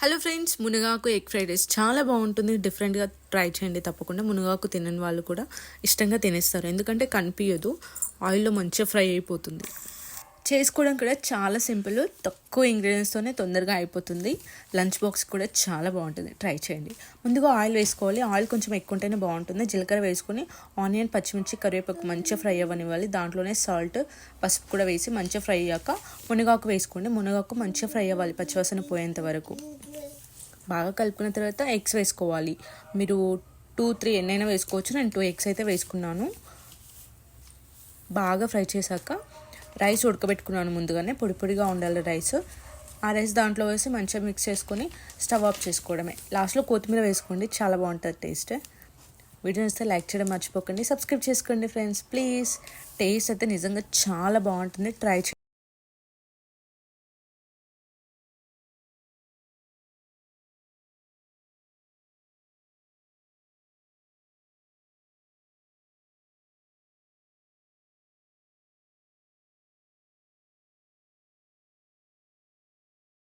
Hello friends, మునగాకు egg fried rice చాలా బాగుంటుంది. డిఫరెంట్గా ట్రై చేయండి తప్పకుండా. మునగాకు తినని వాళ్ళు కూడా ఇష్టంగా తినేస్తారు, ఎందుకంటే కనిపించదు, ఆయిల్లో మంచిగా ఫ్రై అయిపోతుంది. చేసుకోవడం కూడా చాలా సింపుల్, తక్కువ ఇంగ్రీడియంట్స్తోనే తొందరగా అయిపోతుంది. లంచ్ బాక్స్ కూడా చాలా బాగుంటుంది, ట్రై చేయండి. ముందుగా ఆయిల్ వేసుకోవాలి. ఆయిల్ కొంచెం ఎక్కువ ఉంటేనే బాగుంటుంది. జీలకర్ర వేసుకొని ఆనియన్, పచ్చిమిర్చి, కరివేపాకు మంచిగా ఫ్రై అవ్వనివ్వాలి. దాంట్లోనే సాల్ట్, పసుపు కూడా వేసి మంచిగా ఫ్రై అయ్యాక మునగాకు వేసుకోండి. మునగాకు మంచిగా ఫ్రై అవ్వాలి, పచ్చివాసన పోయేంత వరకు. బాగా కలుపుకున్న తర్వాత ఎగ్స్ వేసుకోవాలి. మీరు 2-3 ఎన్నైనా వేసుకోవచ్చు. నేను 2 ఎగ్స్ అయితే వేసుకున్నాను. బాగా ఫ్రై చేశాక రైస్ ఉడకబెట్టుకున్నాను ముందుగానే, పొడి పొడిగా ఉండాలి రైస్. ఆ రైస్ దాంట్లో వేసి మంచిగా మిక్స్ చేసుకొని స్టవ్ ఆఫ్ చేసుకోవడమే. లాస్ట్లో కొత్తిమీర వేసుకోండి, చాలా బాగుంటుంది టేస్ట్. వీడియో నచ్చితే లైక్ చేయడం మర్చిపోకండి, సబ్స్క్రైబ్ చేసుకోండి ఫ్రెండ్స్ ప్లీజ్. టేస్ట్ అయితే నిజంగా చాలా బాగుంటుంది, ట్రై చేయండి.